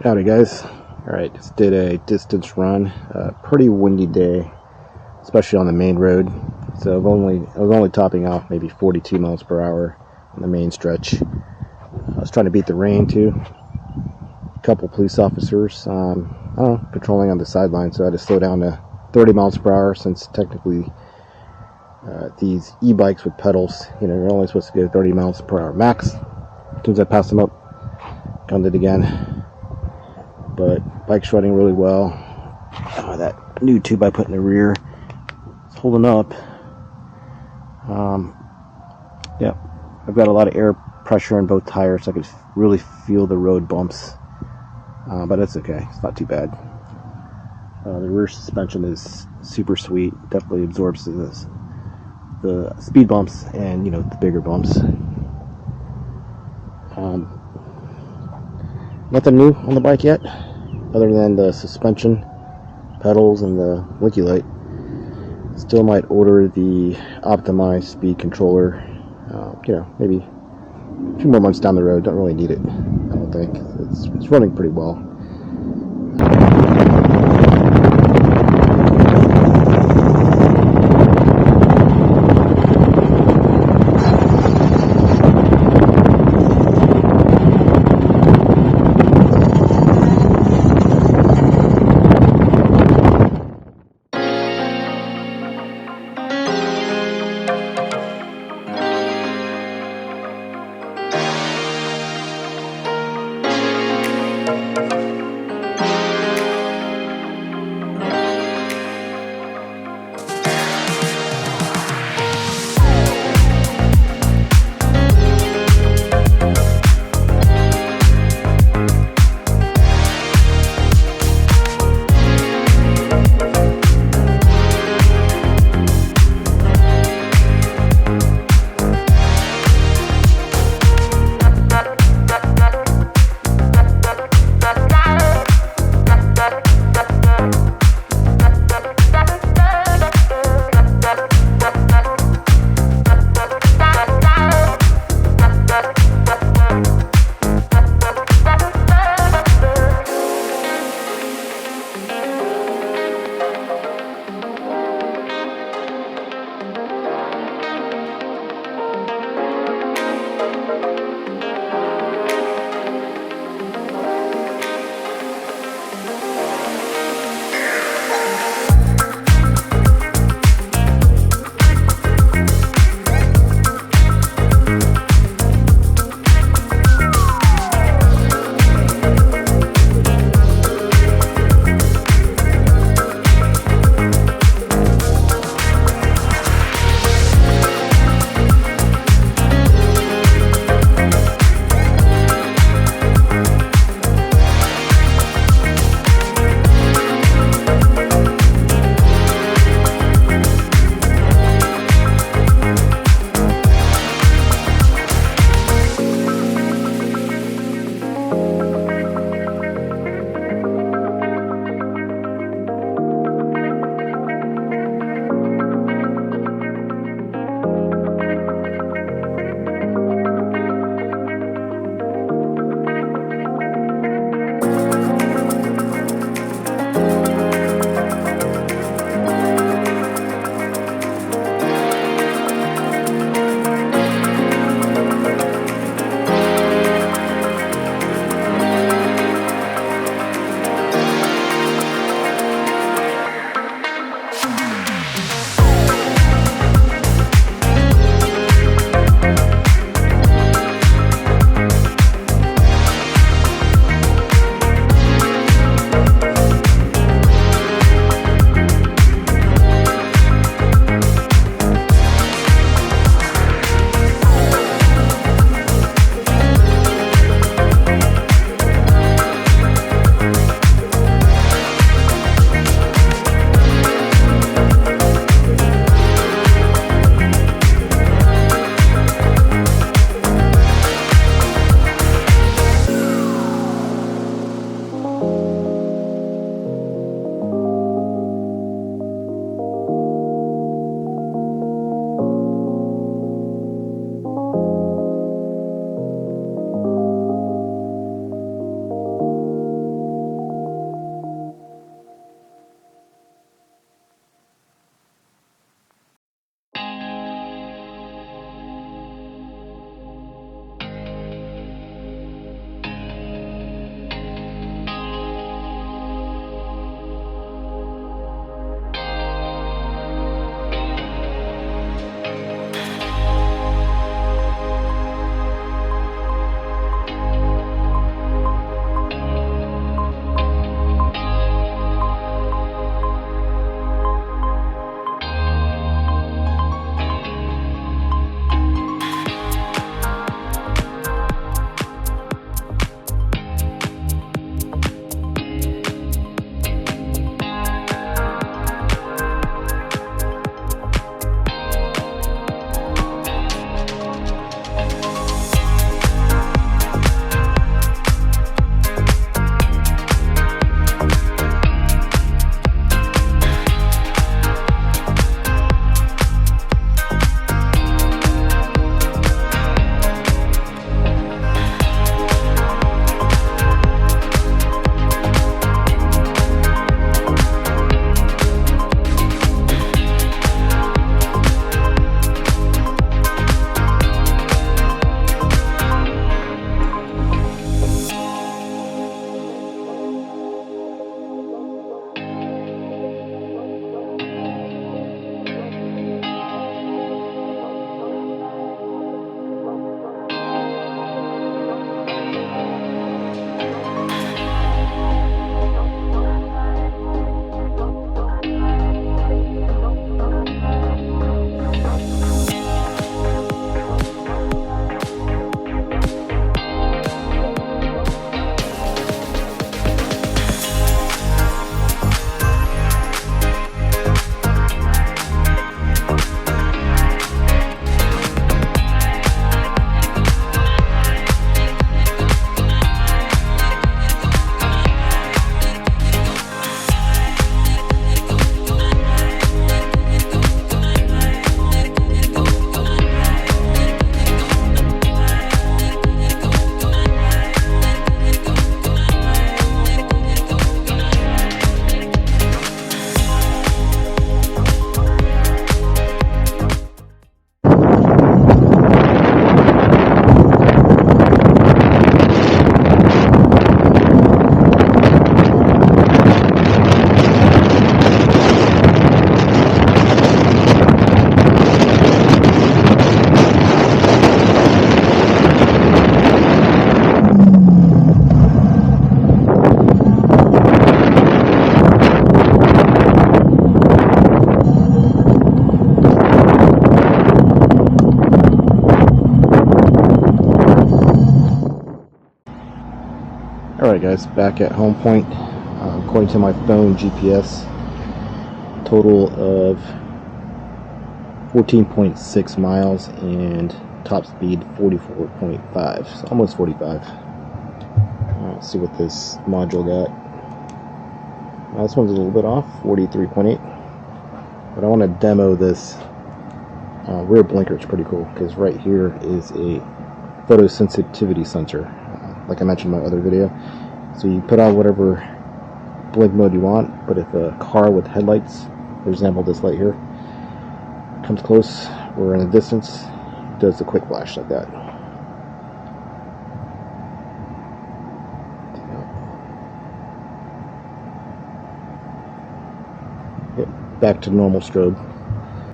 Howdy guys. Alright, just did a distance run. Pretty windy day, especially on the main road. So I was only topping off maybe 42 miles per hour on the main stretch. I was trying to beat the rain too. A couple police officers, patrolling on the sideline, so I had to slow down to 30 miles per hour since technically these e-bikes with pedals, you're only supposed to go 30 miles per hour max. As soon as I passed them up, gunned it again. But bike's running really well. That new tube I put in the rear is holding up. I've got a lot of air pressure in both tires, so I could really feel the road bumps. But it's okay. It's not too bad. The rear suspension is super sweet. Definitely absorbs the speed bumps and the bigger bumps. Nothing new on the bike yet, other than the suspension, pedals, and the blinky light. Still might order the optimized speed controller, maybe a few more months down the road. Don't really need it, I don't think. It's running pretty well. Alright guys, back at home point. According to my phone GPS, total of 14.6 miles and top speed 44.5, so almost 45. Let's see what this module got. This one's a little bit off, 43.8. But I want to demo this rear blinker. It's pretty cool because right here is a photosensitivity sensor, like I mentioned in my other video. So you put on whatever blink mode you want, but if a car with headlights, for example this light here, comes close or in a distance, it does a quick flash like that. Yep, back to normal strobe.